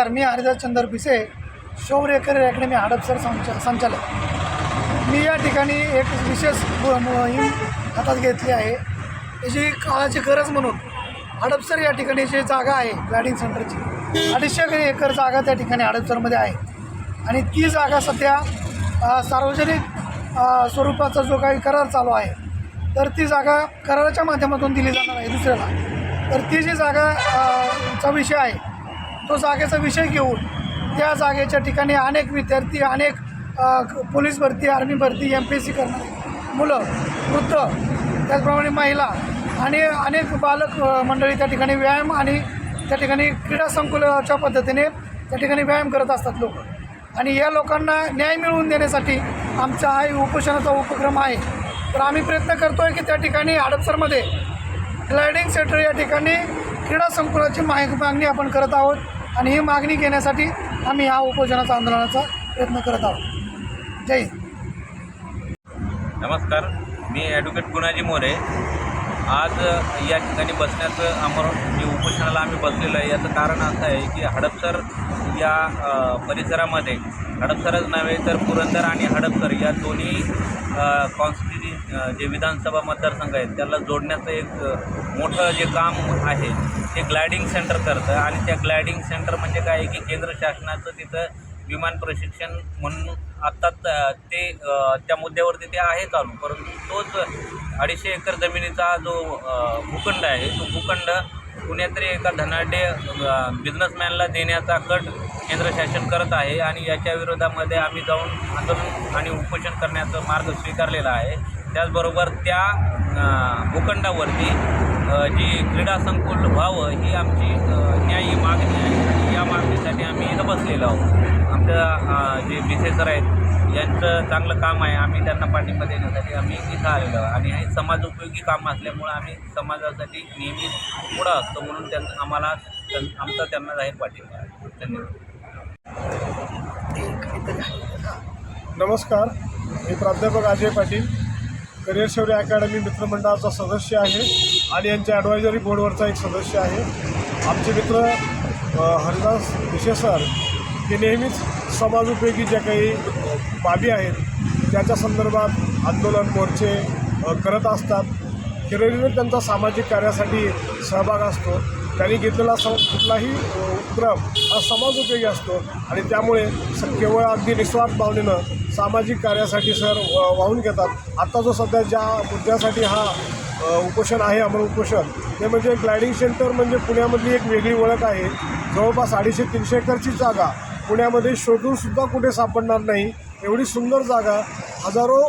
नमस्कार, मी हरिदास चंद्र पिसे, शौर्य करिअर अकॅडमी हडपसर संचालक। मी या ठिकाणी एक विशेष मोहीम हातात घेतली आहे। याची काळाची गरज म्हणून हडपसर या ठिकाणी जी जागा आहे ग्लायडिंग सेंटरची 250 एकर जागा त्या ठिकाणी हडपसरमध्ये आहे आणि ती जागा सध्या सार्वजनिक स्वरूपाचा जो काही करार चालू आहे तर ती जागा कराराच्या माध्यमातून दिली जाणार आहे दुसऱ्याला। तर ती जी जागा चा विषय आहे तो जागेचा विषय घेऊन त्या जागेच्या ठिकाणी अनेक विद्यार्थी, अनेक पोलीस भरती, आर्मी भरती, MPSC करणारे मुलं, वृद्ध, त्याचप्रमाणे महिला आणि अनेक बालक मंडळी त्या ठिकाणी व्यायाम आणि त्या ठिकाणी क्रीडा संकुलाच्या पद्धतीने त्या ठिकाणी व्यायाम करत असतात लोक। आणि या लोकांना न्याय मिळवून देण्यासाठी आमचा हा उपोषणाचा उपक्रम आहे। तर आम्ही प्रयत्न करतो आहे की त्या ठिकाणी हडपसरमध्ये ग्लायडिंग सेंटर या ठिकाणी क्रीडा संकुलाची मागणी आपण करत आहोत आणि ही मागणी घेण्यासाठी आम्ही ह्या उपोषणाचा आंदोलनाचा प्रयत्न करत आहोत। जय हिंद। नमस्कार, मी ॲडव्होकेट गुणाजी मोरे। आज या ठिकाणी बसण्याचं जे उपोषणाला आम्ही बसलेलो आहे याचं कारण असं आहे की हडपसर या परिसरामध्ये हडपसरच नव्हे तर पुरंदर आणि हडपसर या दोन्ही कॉन्स्टिट्युन्सी जे विधानसभा मतदारसंघ आहेत त्याला जोडण्याचं एक मोठं जे काम आहे ते ग्लायडिंग सेंटर करतं। आणि त्या ग्लायडिंग सेंटर म्हणजे काय आहे की केंद्र शासनाचं तिथं विमान प्रशिक्षण म्हणून आत्ताच ते त्या मुद्द्यावरती ते आहे चालू, परंतु तोच 250 एकर जमिनीचा जो भूखंड आहे तो भूखंड कुणीतरी एका धनाढ्य बिझनेसमॅनला देण्याचा कट केंद्र शासन करत आहे आणि याच्या विरोधामध्ये आम्ही जाऊन आंदोलन आणि उपोषण करण्याचा मार्ग स्वीकारलेला आहे। त्याचबरोबर त्या भूखंडावरती जी क्रीडा संकुल व्हावं ही आमची न्यायी मागणी आहे आणि या मागणीसाठी आम्ही इथं बसलेलो आहोत। आमच्या जे पिसे सर आहेत यांचं चांगलं काम आहे, आम्ही त्यांना पाठिंबा देण्यासाठी आम्ही इथं आलेलो आहोत आणि हे समाजोपयोगी काम असल्यामुळं आम्ही समाजासाठी नेहमीच पुढं असतो, म्हणून आम्हाला त्यांना जाहीर पाठिंबा आहे। धन्यवाद। नमस्कार, मी प्राध्यापक अजय पाटील, करिअर शौर्य अकॅडमी मित्रमंडळाचा सदस्य आहे आणि यांच्या ॲडवायझरी बोर्डवरचा एक सदस्य आहे। आमचे मित्र हरिदास पिसे सर हे नेहमीच समाजोपयोगी ज्या काही बाबी आहेत त्याच्या संदर्भात आंदोलन, मोर्चे करत असतात। रेग्युलर त्यांचा सामाजिक कार्यासाठी सहभाग असतो। त्यांनी घेतलेला कुठलाही उपक्रम हा समाजोपयोगी असतो आणि त्यामुळे केवळ अगदी निस्वार्थ भावनेनं सामाजिक कार्यासाठी सर वाहून घेतात। आत्ता जो सध्या ज्या मुद्द्यासाठी हा उपोषण आहे, अमर उपोषण, ते म्हणजे ग्लायडिंग सेंटर म्हणजे पुण्यामधली एक वेगळी ओळख आहे। जवळपास 250-300 एकरची जागा पुण्यामध्ये शोधूनसुद्धा कुठे सापडणार नाही एवढी सुंदर जागा, हजारो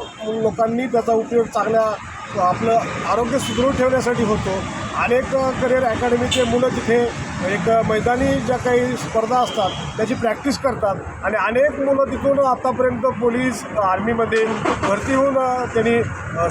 लोकांनी त्याचा उपयोग चांगल्या आपलं आरोग्य सुदृढ ठेवण्यासाठी होतो। अनेक करिअर अकॅडमीचे मुलं तिथे एक मैदानी ज्या काही स्पर्धा असतात त्याची प्रॅक्टिस करतात आणि अनेक मुलं तिथून आत्तापर्यंत पोलीस, आर्मीमध्ये भरती होऊन त्यांनी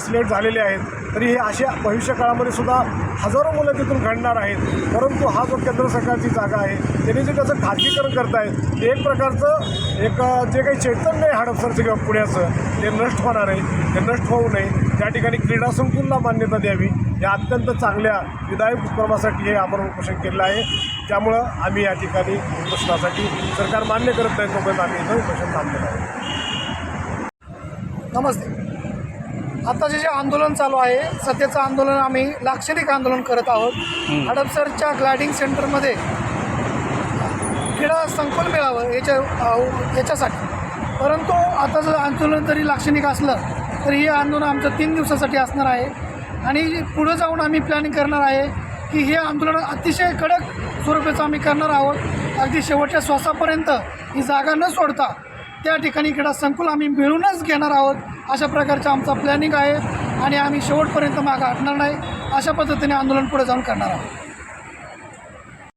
सिलेक्ट झालेले आहेत। तरी हे अशा भविष्यकाळामध्ये सुद्धा हजारो मुलं तिथून घडणार आहेत, परंतु हा जो केंद्र सरकारची जागा आहे त्यांनी जे त्याचं खाजगीकरण करतायत ते एक प्रकारचं जे काही चैतन्य आहे हडपसरचं किंवा पुण्याचं ते नष्ट होणार आहे। ते नष्ट होऊ नये, त्या ठिकाणी क्रीडा संकुलला मान्यता द्यावी, या अत्यंत चांगल्या विधायक उपक्रमासाठी हे आमरण उपोषण केलं आहे। त्यामुळं आम्ही या ठिकाणी उपोषणासाठी सरकार मान्य करत नाही तोपर्यंत आम्ही इथं उपोषण थांबलेलं आहे। नमस्ते। आता जे आंदोलन चालू आहे सध्याचं आंदोलन आम्ही लाक्षणिक आंदोलन करत आहोत। हडपसरच्या ग्लायडिंग सेंटरमध्ये क्रीडा संकुल मिळावं याच्यासाठी, परंतु आता जर आंदोलन जरी लाक्षणिक असलं तरी हे आंदोलन आमचं 3 दिवसासाठी असणार आहे आणि पुढं जाऊन आम्ही प्लॅनिंग करणार आहे की हे आंदोलन अतिशय कडक स्वरूपाचं आम्ही करणार आहोत। अगदी शेवटच्या श्वासापर्यंत ही जागा न सोडता त्या ठिकाणी क्रीडा संकुल आम्ही मिळूनच घेणार आहोत, अशा प्रकारचं आमचा प्लॅनिंग आहे आणि आम्ही शेवटपर्यंत मागं हटणार नाही, अशा पद्धतीने आंदोलन पुढे जाऊन करणार आहोत।